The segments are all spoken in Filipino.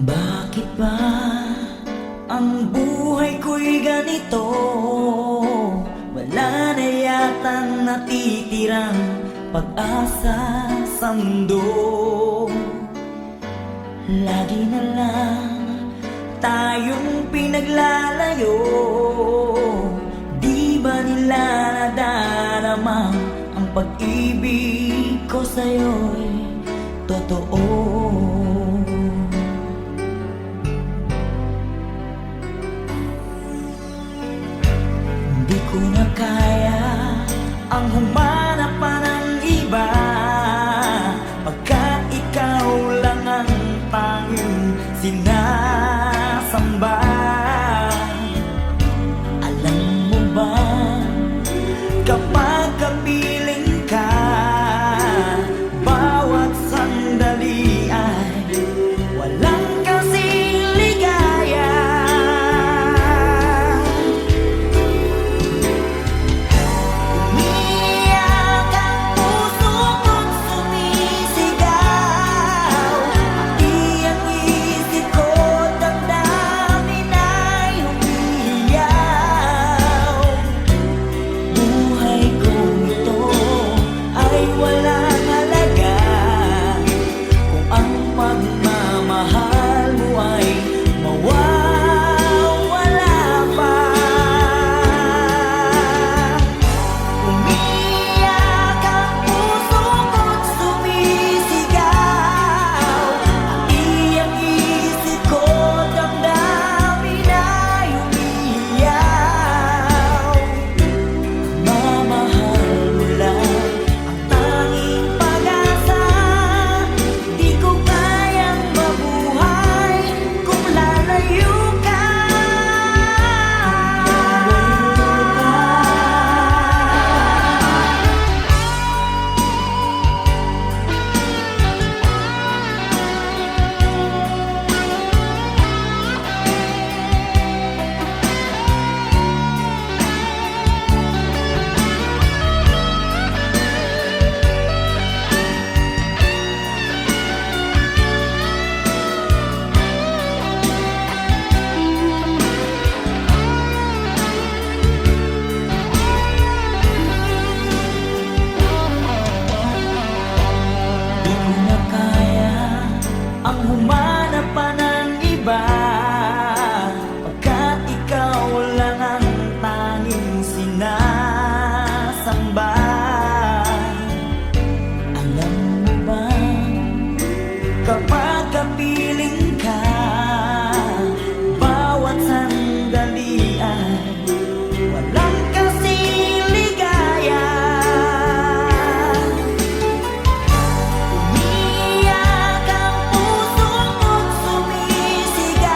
Bakit ba ang buhay ko'y ganito? Wala na yatang natitirang pag-asa sa mundo. Lagi na lang tayong pinaglalayo. Di ba nila nadarama ang pag-ibig ko sa'yo'y totoo? Di ko na kaya ang humanap pa ng iba, pagkat ikaw lang ang tanging sinasamba. Alam mo ba, kapag kapiling ka, bawat sandali ay walang kasing ligaya. Umiyak ang puso ko't sumisigaw, pati ang isip ko damdamin ay umiiyaw. Buhay kong ito ay walang halaga kung ang pagmamahal mo ay mawawala pa. Umiyak ang puso ko't sumisigaw, pati ang isip ko damdamin ay umiiyaw. Mamahal mo lang ang tanging pag-asa. Di ko kayang mabuhay kung lalayo ka. Di ko na kaya ang humanap pa ng iba, pagkat ikaw lang ang tanging sinasamba. Alam mo ba, kapag kapiling ka, bawat sandali ay walang kasing ligaya. Umiyak ang puso ko't sumisigaw,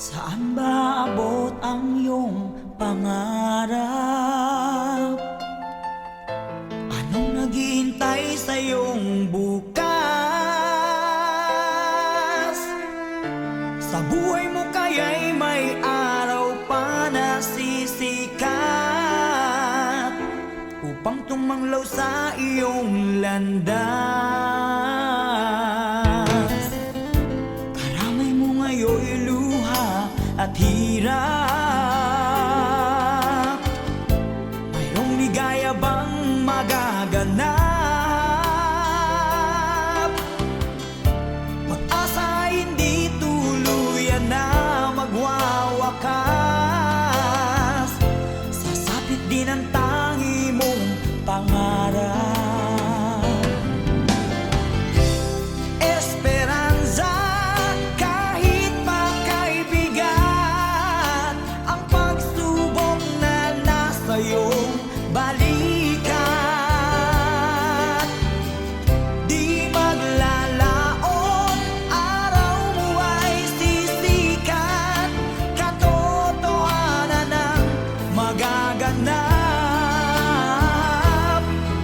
Saan ba abot ang iyong pangarap? Anong naghihintay sa iyong bukas? Sa buhay mo kaya'y may araw pa na sisikat upang tumanglaw sa iyong landas. Karamay mo ngayon'y luha at hirap. Mayroong ligaya bang magaganap? Pag-asa ay hindi tuluyan na magwawakas. Sasapit din ang tangi mong pangarap. Esperanza, kahit pa kaibigan, ang pagsubok na nasa iyong balikat. Di maglalaon, araw mo ay sisikat. Katotohanan ang magaganap.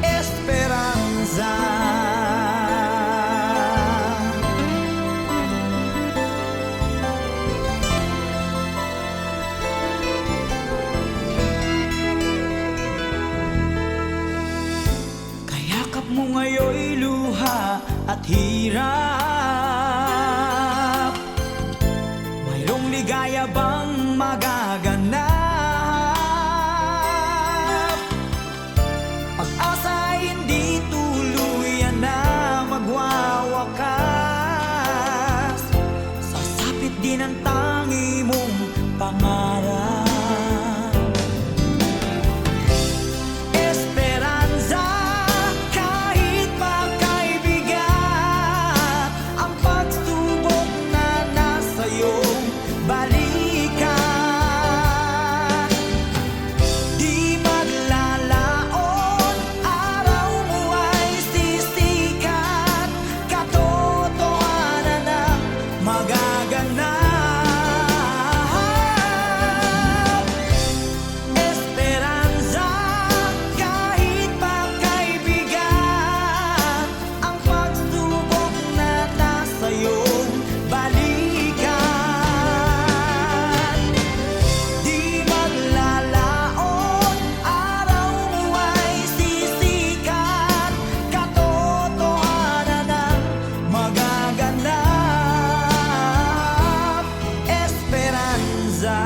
Esperanza. Kayakap mo ngayon'y luha at hirap. Mayroong ligaya bang magaganap? Pag-asa ay hindi tuluyan na magwawakas. Sasapit din ang tangi mong pangarap. Esperanza, kahit pa kaibigan, ang pagsubok na nasa iyong balikat. Di maglalaon, araw mo ay sisikat. Katotohanan ang magaganap. Esperanza, kahit pa kaibigan, ang pagsubok na nasa iyong balikat. Di maglalaon, araw mo ay sisikat. Katotohanan ang magaganap. Esperanza.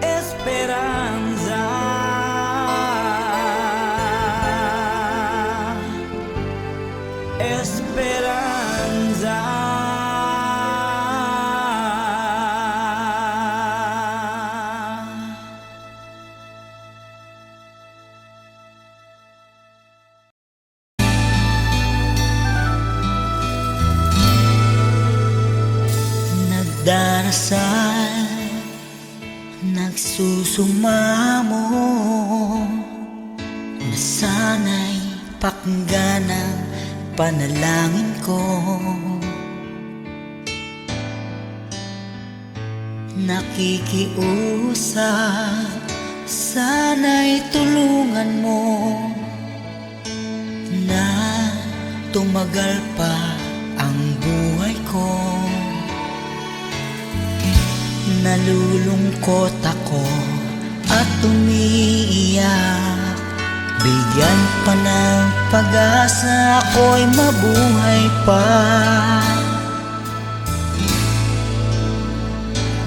Esperanza. Esperanza. Nagdarasal, nagsusumamo, na sana'y pakinggan ang panalangin ko. Nakikiusap, sana'y tulungan mo na tumagal pa ang buhay ko. Nalulungkot ako at umiiyak. Bigyan pa ng pag-asa, ako'y mabuhay pa.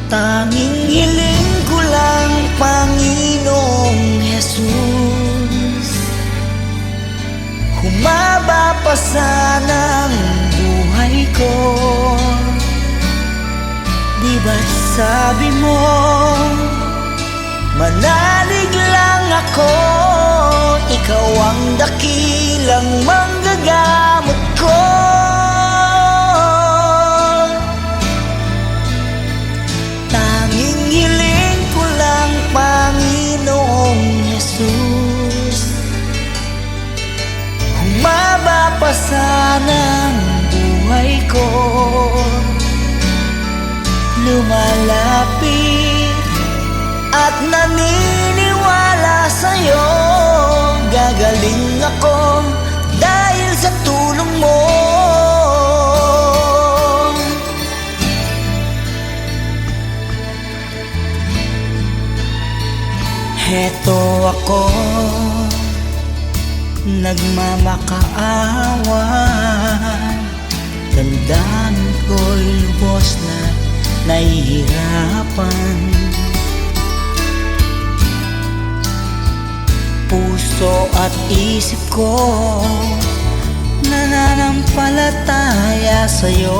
Tanging hiling ko lang, Panginoong Jesus, humaba pa sana ang buhay ko. Di ba't sabi mo, manalig lang ako, ikaw ang dakilang manggagamot ko. Tanging hiling ko lang, Panginoong Jesus, humaba pa sana ang buhay ko lumalapit at naniniwala sa'yo. Gagaling ako dahil sa tulong mo. Heto ako, nagmamakaawa. Damdamin ko'y lubos na nahihirapan. Puso at isip ko nananampalataya sa'yo.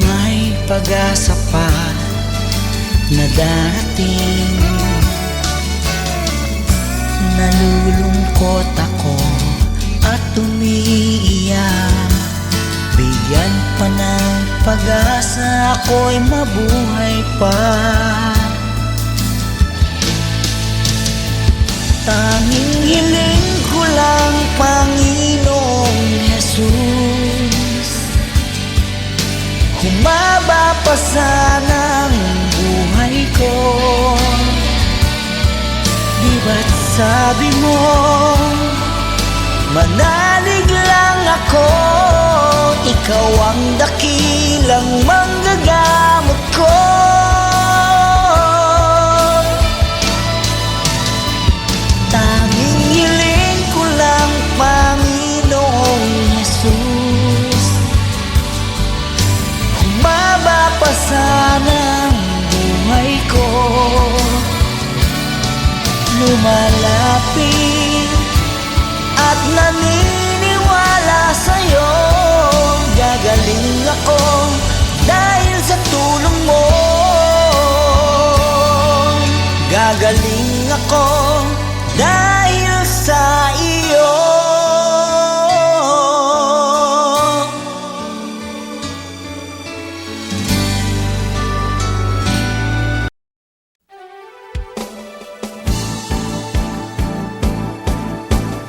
May pag-asa pa na darating. Nalulungkot ako at umiiyak. Bigyan pa ng pag-asa, ako'y mabuhay pa. Tanging hiling ko lang, Panginoong Jesus, humaba pa sana ang buhay ko. Di ba't sabi mo, manalig lang ako, ikaw ang dakilang manggagamot ko. Tanging hiling ko lang, Panginoong Jesus, humaba pa sana ang buhay ko. Lumalapit at naniniwala sa'yo. Gagaling ako dahil sa tulong mo. Gagaling ako dahil sa iyo.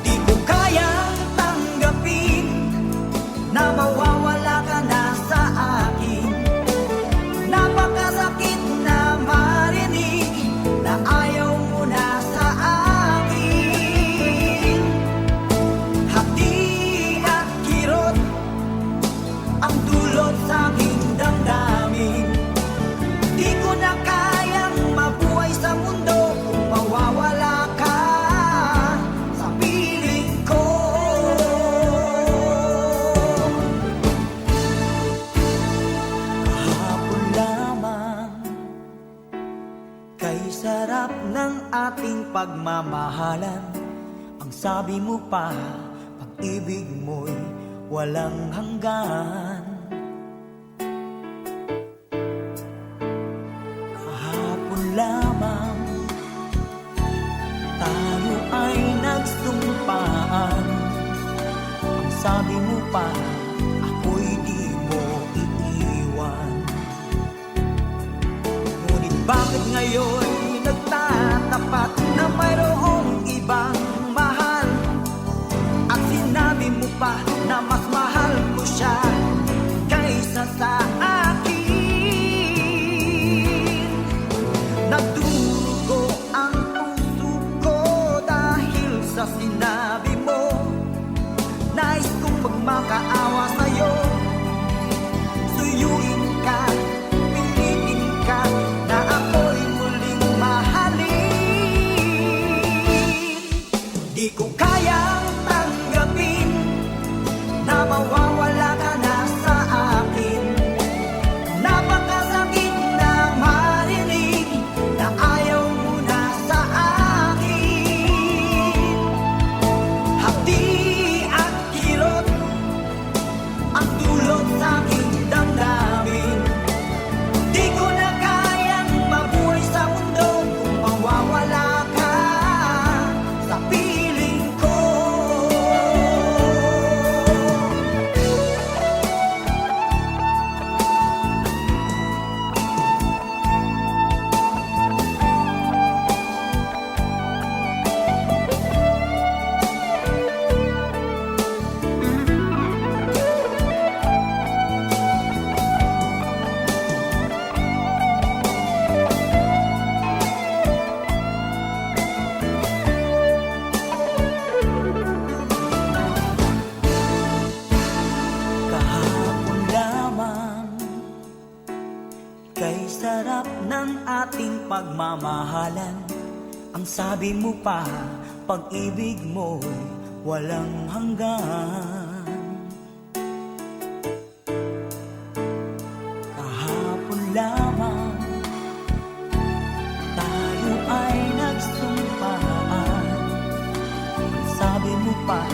Di ko kayang tanggapin na mawawala ka na sa akin. Napakasakit na marinig na ayaw mo na sa akin. Hati at kirot ang dulot sa aking damdamin. Di ko na kayang mabuhay sa mundo kung mawawala ka sa piling ko. Kahapon lamang kay sarap ng ating pagmamahalan. Ang sabi mo pa, pag-ibig mo'y walang hanggan. Kahapon lamang tayo ay nagsumpaan. Ang sabi mo pa, ako'y di mo iiwan. Ngunit bakit ngayon nagtatapat na mayroong ibang mahal? At sinabi mo pa na mas mahal mo siya kaysa sa akin. Nagdurugo ang puso ko dahil sa sinabi mo. Nais kong magmakaawa sa'yo, suyuin ka, pilitin ka na ako'y muling mahalin. Di ko kayang tanggapin na mawawala ka na sa akin. ng ating pagmamahalan. Ang sabi mo pa, pag-ibig mo'y walang hanggan. Kahapon lamang tayo ay nagsumpaan. Ang sabi mo pa,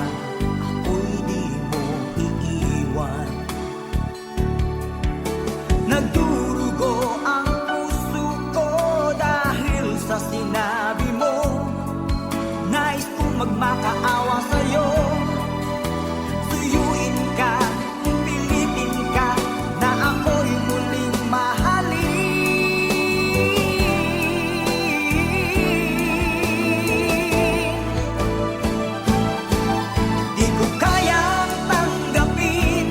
ako'y di mo iiwan. Nagdurugo ang puso ko dahil sa sinabi mo. Nais kong magmakaawa sa'yo. Suyuin ka, pilitin ka, na ako'y muling mahalin. Di ko kayang tanggapin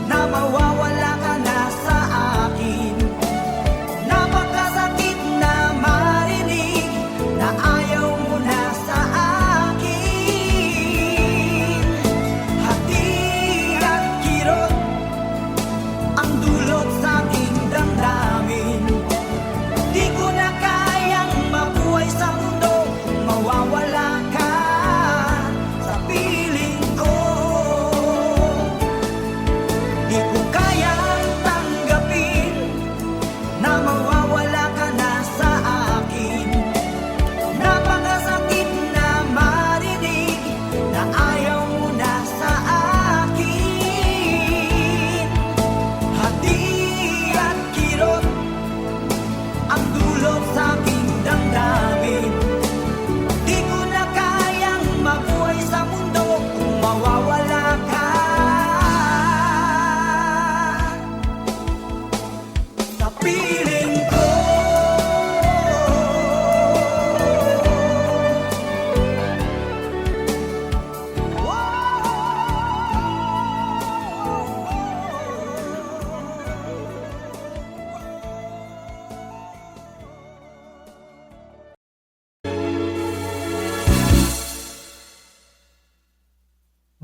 na mawawala ka na sa akin. Napakasakit na marinig na ayaw mo na sa akin. Hati at kirot ang dulot sa aking damdamin. Di ko na kayang mabuhay sa mundo kung mawawala ka sa piling ko. Di ko kayang tanggapin na mawawala ka na sa akin. Napakasakit na marinig na ayaw mo na sa akin. Hati at kirot ang dulot sa aking damdamin. Di ko na kayang mabuhay sa mundo kung mawawala ka sa piling ko.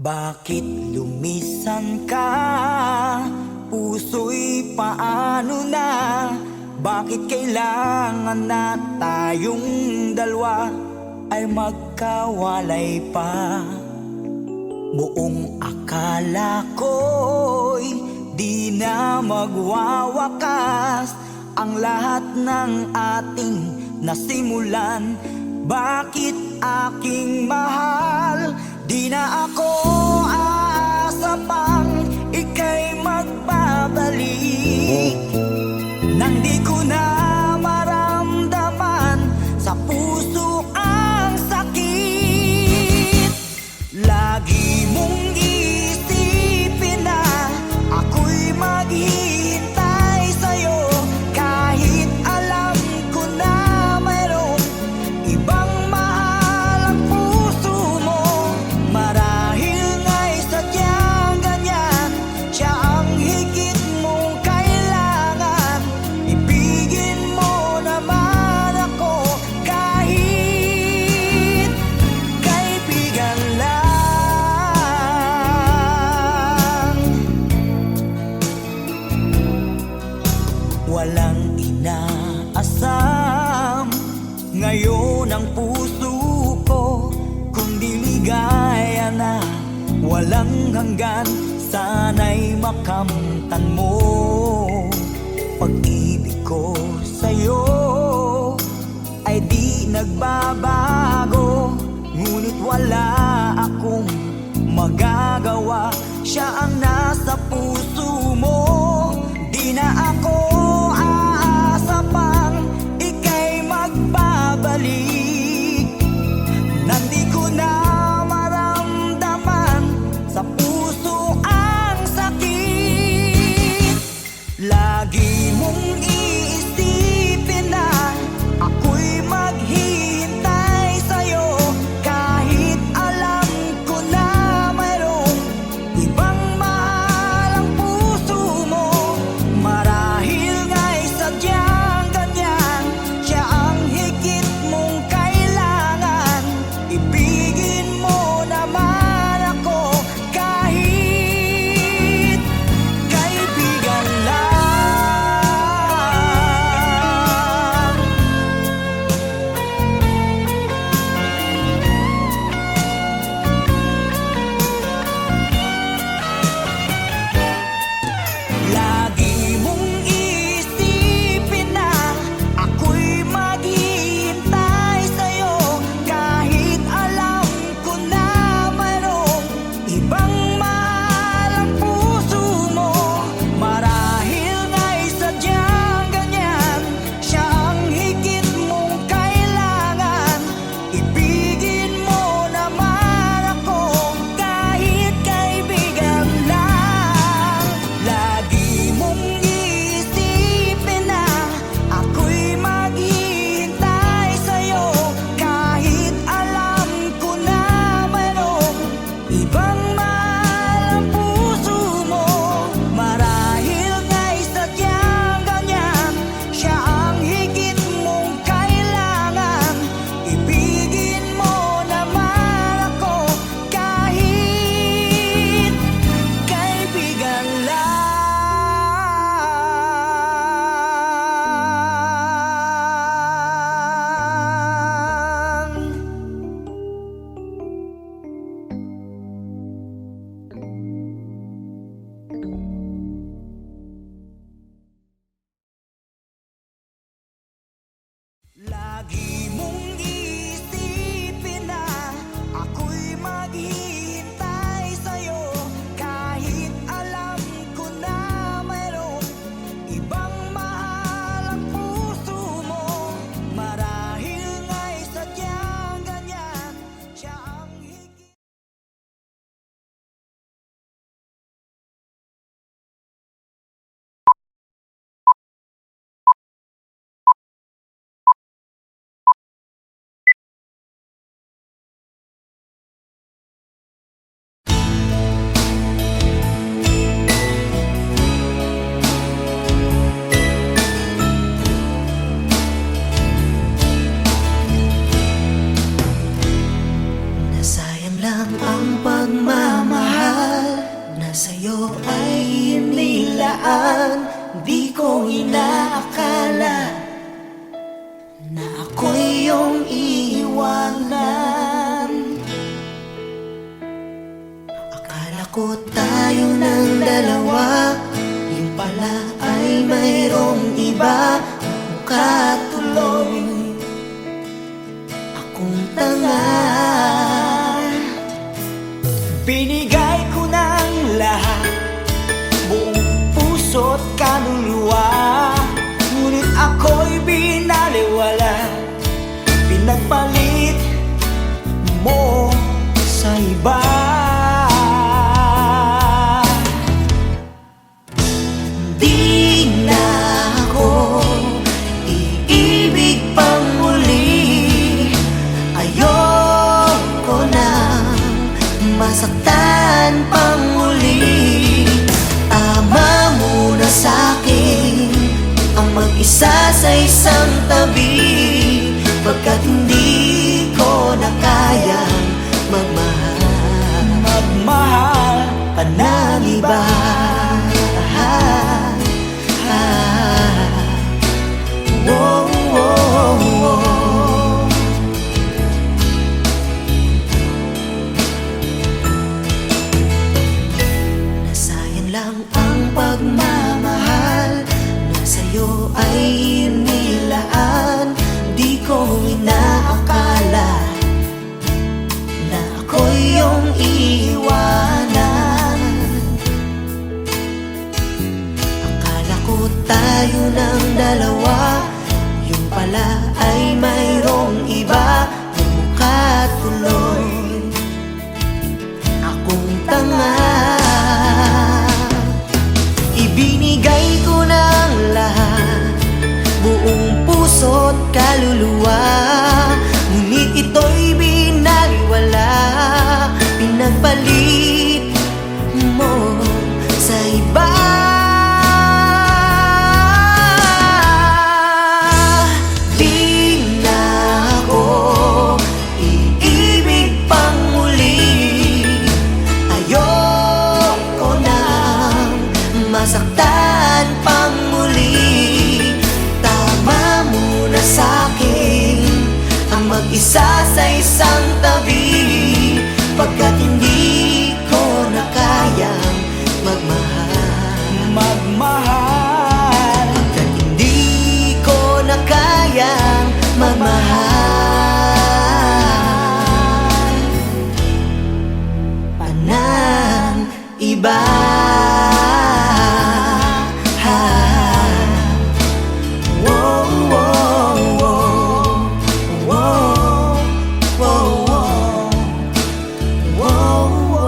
Bakit lumisan ka? Puso'y paano na? Bakit kailangan na tayong dalawa ay magkawalay pa? Buong akala ko'y di na magwawakas ang lahat ng ating nasimulan. Bakit aking mahal? Di na ako aasa pang ika'y magbabalik. Nang di ko na maramdaman sa puso ang sakit. Lagi mong isipin na ako'y maghihintay sa'yo, kahit alam ko na mayroong ibang mahal ang puso mo. Marahil nga'y sadyang ganyan, siya ang higit mong kailangan. Ibigin mo naman ako kahit kaibigan lang. Walang inaasam ngayon ang puso ko, kundi ligaya na walang hanggan. Sana'y makamtan mo pag-ibig ko sa'yo ay di nagbabago. Ngunit wala akong magagawa, siya ang nasa puso mo. Di na ako aasa pang ika'y magbabalik. Nandi ko na maramdaman sa puso ang sakit. Lagi mong iisipin na ako'y maghihintay sa'yo, kahit alam ko na mayroong sa'yo ay inilaan. Di ko inaakala na ako'y iyong iiwanan. Akala ko tayo ng dalawa, yung pala ay mayroong iba. Mukha tuloy akong tanga. Binigay ko ng lahat, buong puso't kaluluwa. Ngunit ako'y binaliwala, pinagpalit mo sa iba. Di na ako iibig pang muli. Ayoko na masaktan pang muli. Tama muna sa'kin ang mag-isa sa isang tabi, pagkat hindi ko na kayang magmahal pa ng iba. Whoa, whoa, whoa. Nasayang lang ang pagmamahal na sa'yo ay inilaan. Di ko inaakala na ako'y iyong iiwanan. Akala ko tayo ng dalawa, yung pala ay mayroong iba. Yung mukha tuloy akong tanga. Ibinigay ko ng lahat, buong puso't kaluluwa. Ngunit ito'y binaliwala, pinagpalit mo sa iba. Di na ako iibig pang muli. Ayoko na masaktan pang muli. Tama muna sa'kin ang mag-isa sa isang tabi, pagkat hindi ko na kayang magmahal. Pagkat hindi ko na kayang magmahal pa ng iba. Whoa, whoa, whoa. Whoa, whoa, whoa. Whoa, whoa, whoa.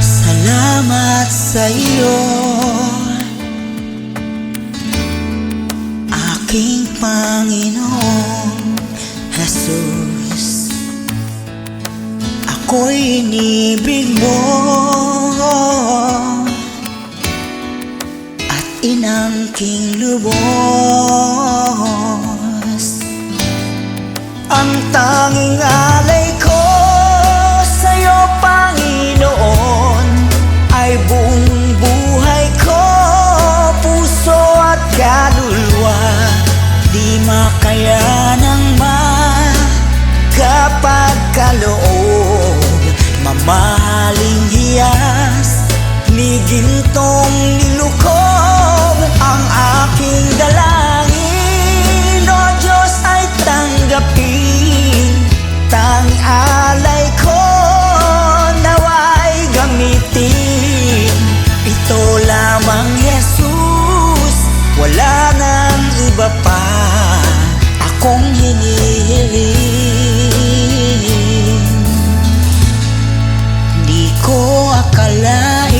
Salamat sa iyo, aking Panginoong Jesus. Ako'y inibig mo at inangking lubos. Ang tanging alay ko sa'yo, Panginoon, ay buong buhay ko, puso at kaluluwa. Di makayanang magkapagkaloob, mamahaling hiyas ni gintong nilukob. Ang aking dalangin, O Diyos, ay tanggapin. Tanging alay ko nawa'y gamitin. Ito lamang, Jesus, wala nang iba pa akong hinihiling. Di ko akalain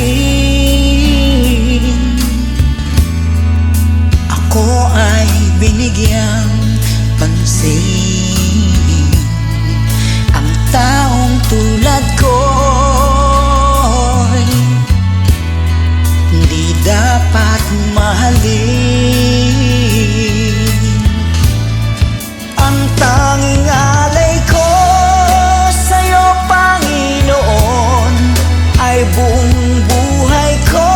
ako ay binigyang pansin. Ang taong tulad ko'y di dapat mahalin. Ang tanging alay ko sa'yo, Panginoon, ay buong buhay ko,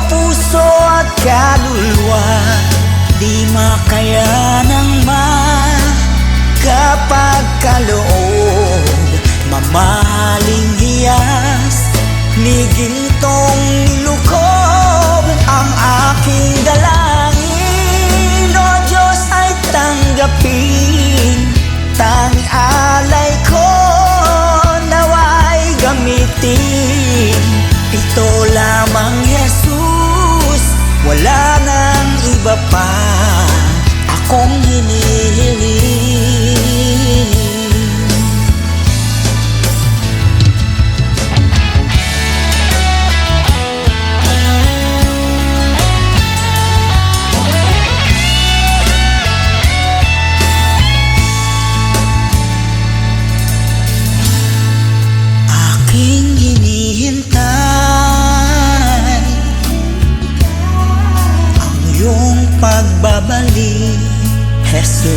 puso at kaluluwa. Di makaya ng makapagkaloob, mamahaling hiyas ni gintong nilukob. Ang aking dalangin, O Diyos, ay tanggapin. Tanging alay ko nawa'y gamitin. Ito lamang, Jesus, wala nang iba pa akong hinihiling. Aking hinihintay ang iyong pagbabalik, Jesus.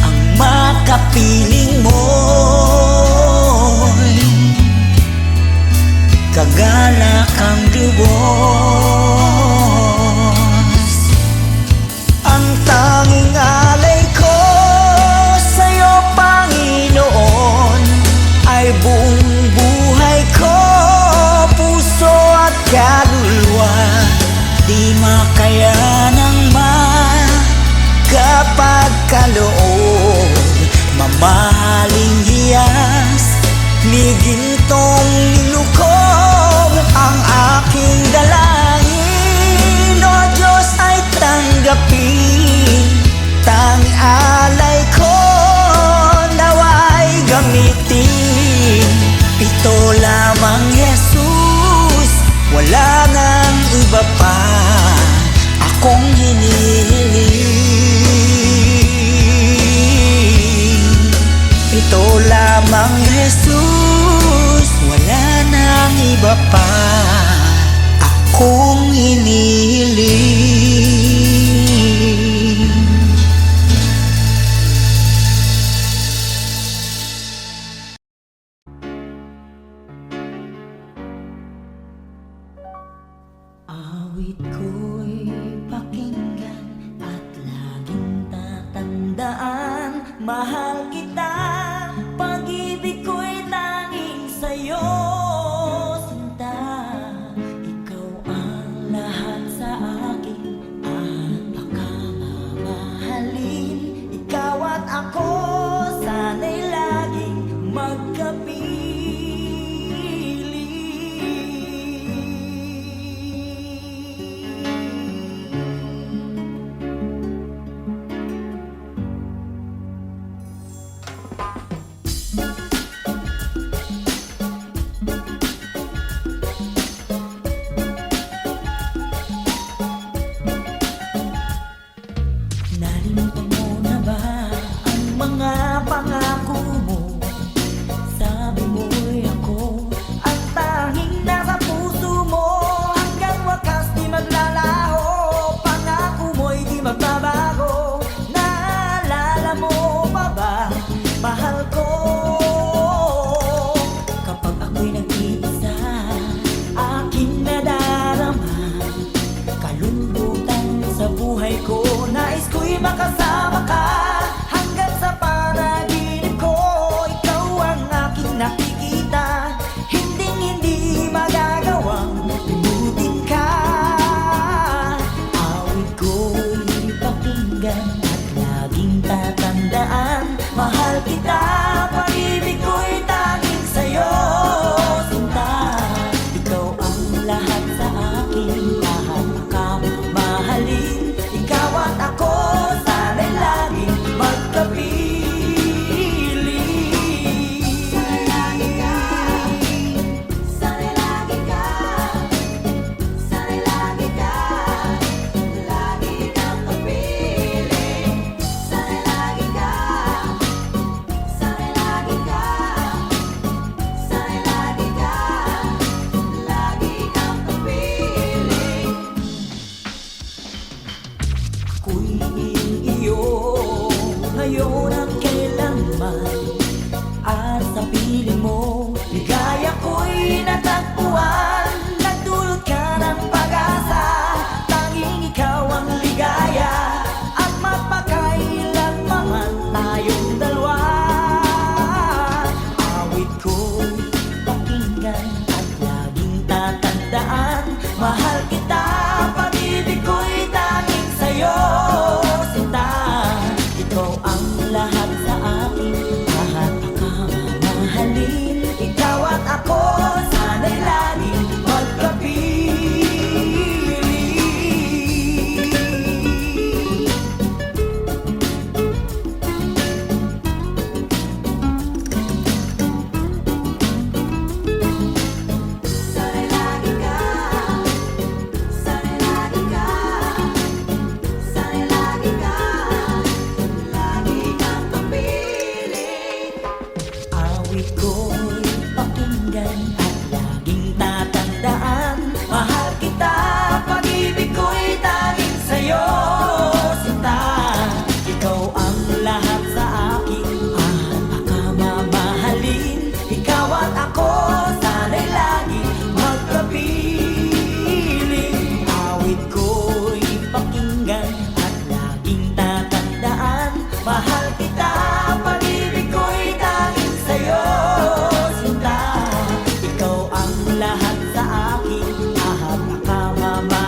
Ang makapiling mo'y kagalak ang lubos. Ang tanging alay ko sa'yo, Panginoon, ay buong buhay ko, puso at kaluluwa. Di makaya ng makapagkaloob, mamahaling hiyas ni gintong nilukob. Ang aking dalangin, O Diyos, ay tanggapin. Tanging alay ko nawa'y gamitin. Ito lamang, Jesus, wala nang iba pa akong hinihiling. Ito lamang, Jesus, wala nang iba pa akong hinihiling. Awit ko'y pakinggan at laging tatandaan, mahal kita, pag-ibig ko'y tanging sa'yo, sinta. Ikaw ang lahat sa akin at pakamamahalin. Ikaw at ako, sana'y laging magkapiling. Nalimutan mo na ba ang mga pangako mo? Sabi mo'y ako ang tanging nasa puso mo. Hanggang wakas di maglalaho, pangako mo'y di magbabago. Naalala mo pa ba, mahal ko? Kapag ako'y nag-iisa, aking nadarama kalungkutan sa buhay ko. Nais ko'y makasama ka hanggang sa panaginip ko. Ikaw ang aking nakikita, hinding-hindi magagawang limutin ka. Awit ko'y pakinggan at laging tatandaan, mahal kita, pag-ibig ko'y tanging sa'yo, sinta. Ikaw ang lahat sa akin, lahat makamamahalin. Ikaw at ako, sana'y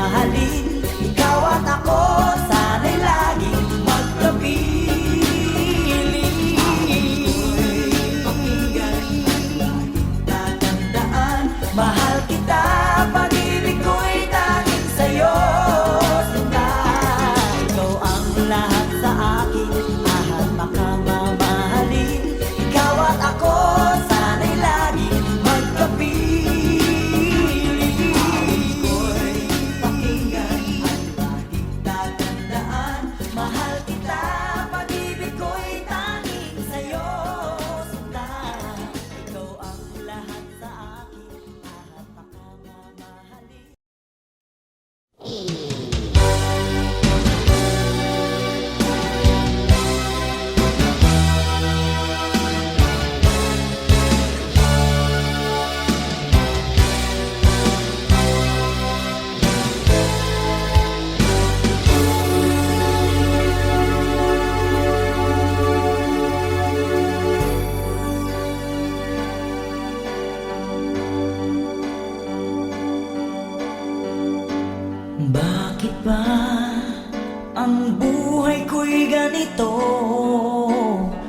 mahalin. Ikaw at ako, sana'y laging magkapiling. Tatandaan, mahal kita, pag-ibig ko'y tanging sa'yo. Sinta, ikaw ang lahat sa akin, ahal makamamahalin. Ikaw at ako, sana'y laging magkapiling. Ako'y pakinggan at laging tatandaan, mahal kita, pag-ibig ko'y tanging sa'yo. Sinta, ikaw ang lahat sa akin, ahal makamamahalin. Bakit ba ang buhay ko'y ganito?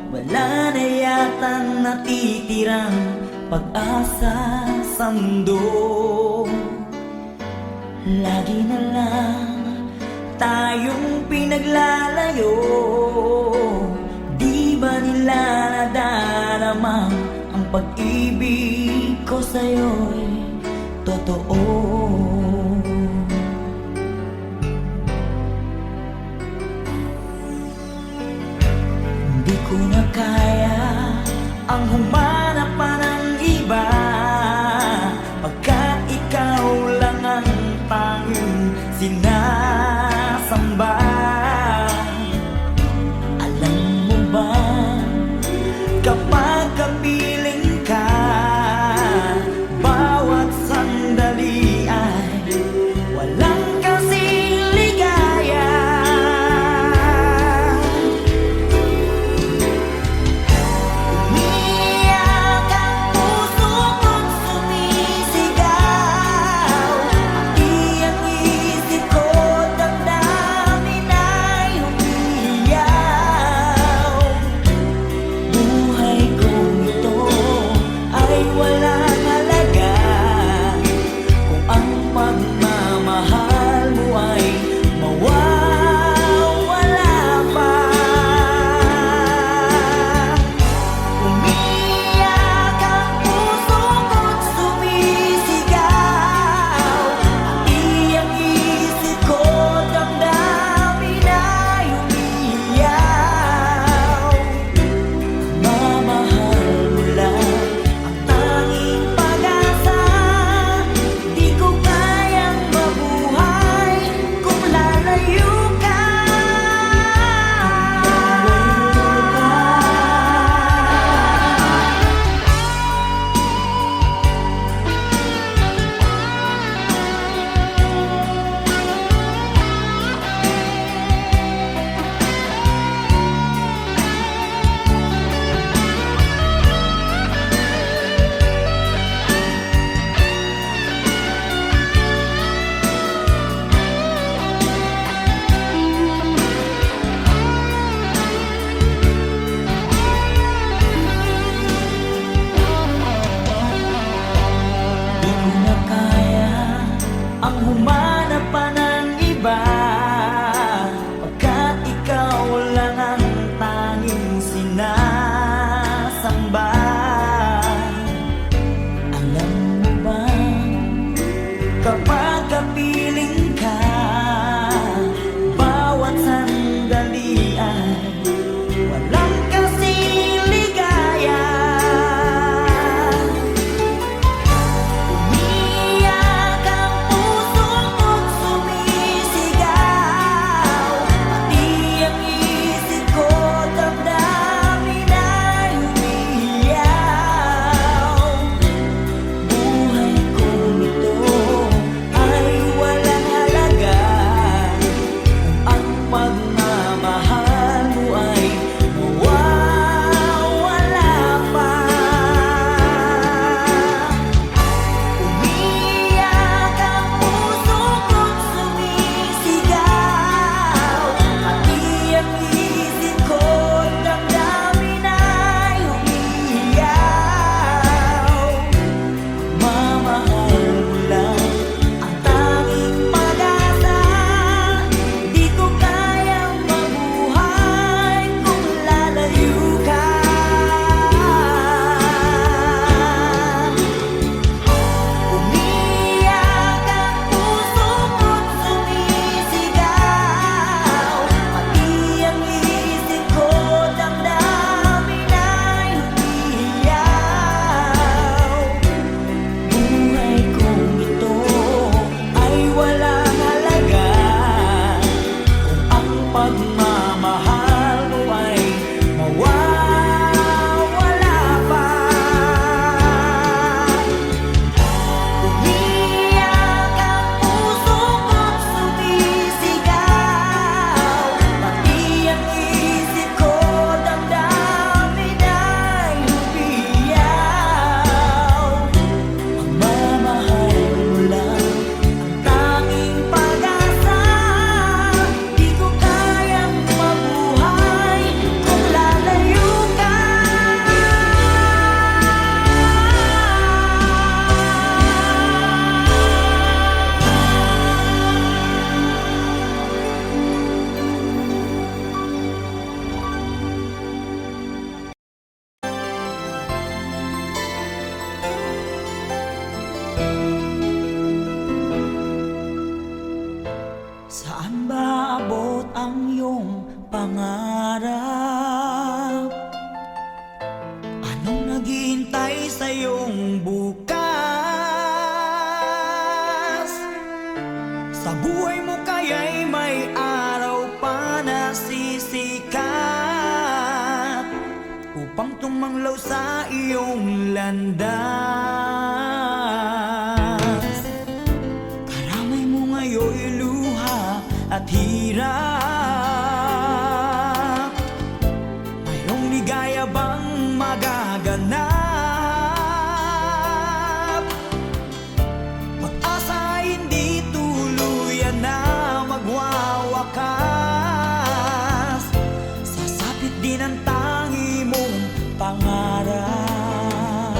Wala na yatang natitirang pag-asa sa mundo. Lagi na lang tayong pinaglalayo. Di ba nila nadarama ang pag-ibig ko sa'yo'y totoo? Di ko na kaya ang humanap pa ng iba, pagkat ikaw lang ang tanging sinasamba. Alam mo ba, kapag kapiling ka, bawat sandali ay walang kasing ligaya. Umiyak ang puso ko't sumisigaw, pati ang isip ko damdamin Saan ba abot ang iyong pangarap? Anong naghihintay sa iyong bukas? Sa buhay mo kaya'y may araw pa na sisikat upang tumanglaw sa iyong landas. Karamay mo ngayon'y luha at hirap. Mayroong ligaya bang magaganap? Pag-asa ay hindi tuluyan na magwawakas. Sasapit din ang tangi mong pangarap.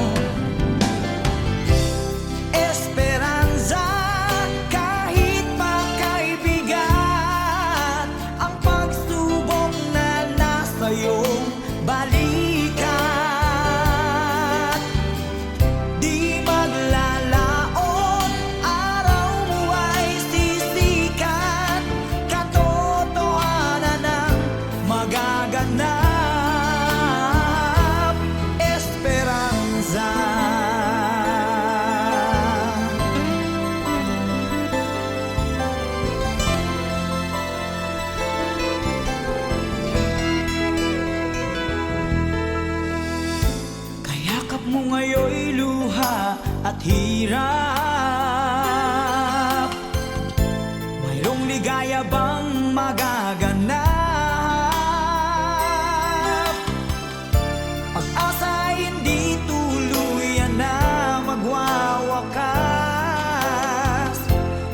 Esperanza, kahit makaibigan, ang pagsubok na nasa iyong balikat. Di maglalaon, araw mo ay sisikat. Katotohanan ang magaganap. Esperanza. Kayakap mo ngayon'y luha at hirap. Mayroong ligaya bang magaganap? Pag-asa ay hindi tuluyan na magwawakas.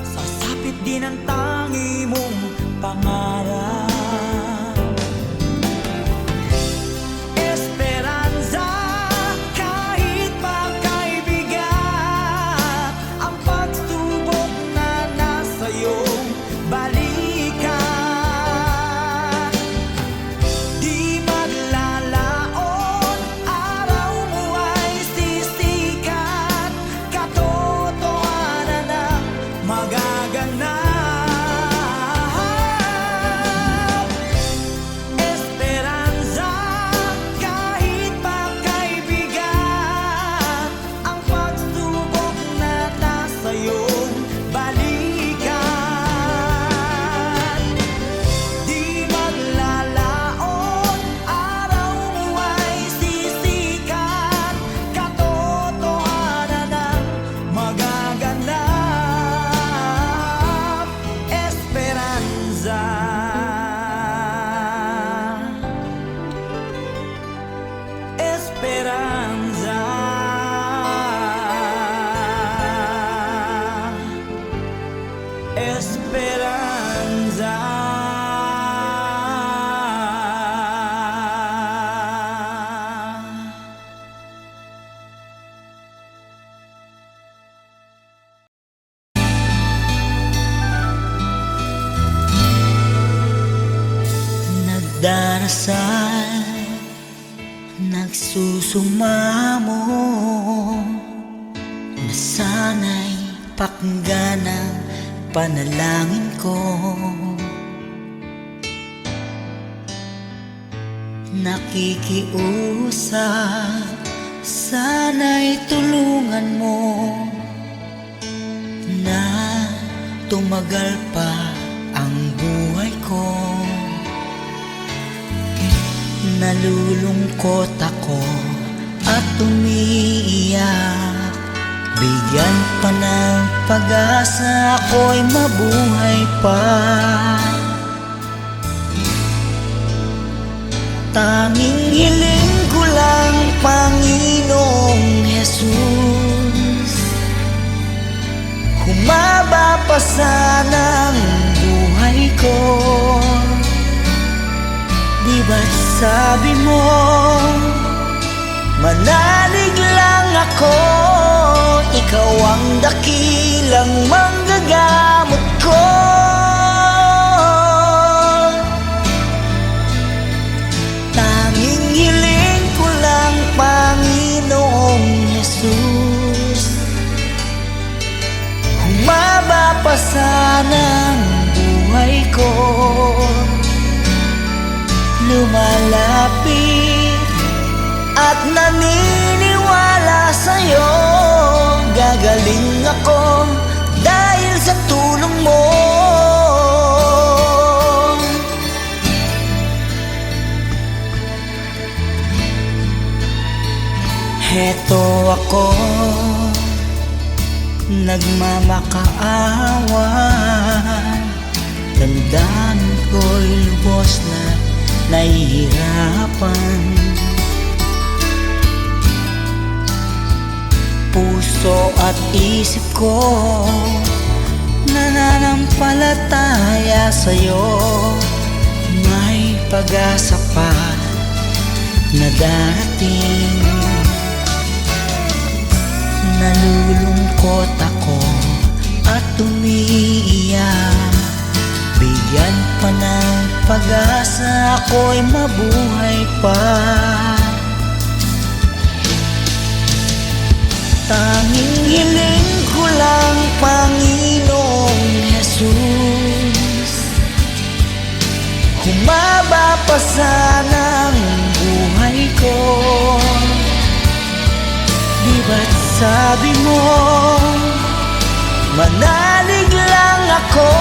Sasapit din ang tangi mong pangarap. Esperanza, kahit makaibigan, ang pagsubok na nasa iyong balikan. Di maglalaon, araw mo ay sisikat. Katotohanan ang magaganap. Esperanza, kahit makaibigan, ang pagsubok na nasa iyong balikan. Di maglalaon, araw mo ay sisikat. Katotohanan ang magaganap. Esperanza. Esperanza. Esperanza. Nagdarasal, nagsusumamo, na sana'y pakinggan ang panalangin ko. Nakikiusap, sana'y tulungan mo na tumagal pa ang buhay ko. Nalulungkot ako at umiiyak. Bigyan pa ng pag-asa, ako'y mabuhay pa. Tanging hiling ko lang, Panginoong Jesus, humaba pa sana ang buhay ko. Di ba't sabi mo, manalig lang ako, ikaw ang dakilang manggagamot ko. Tanging hiling ko lang, Panginoong Jesus, humaba pa sana ang buhay lumalapit at naniniwala sa'yo. Gagaling ako dahil sa tulong mo. Heto ako, nagmamakaawa. Damdamin ko'y lubos na nahihirapan. Puso at isip ko nananampalataya sa'yo. May pag-asa pa na darating. Nalulungkot ako at umiiyak. Bigyan pa ng pag-asa, ako'y mabuhay pa. Tanging hiling ko lang, Panginoong Jesus, humaba pa sana ang buhay ko. Di ba't sabi mo, manalig lang ako,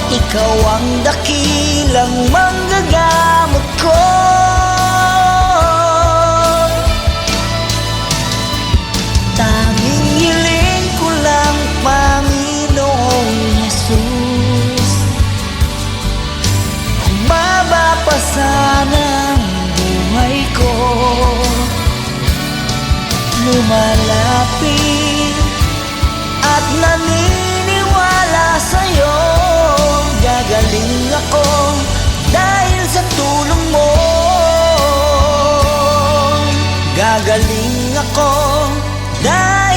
ikaw ang dakilang manggagamot ko. Tanging hiling ko lang, Panginoong Jesus, humaba pa sana ang buhay ko. Lumalapit at naniniwala sa'yo. Gagaling ako dahil sa tulong mo. Gagaling ako dahil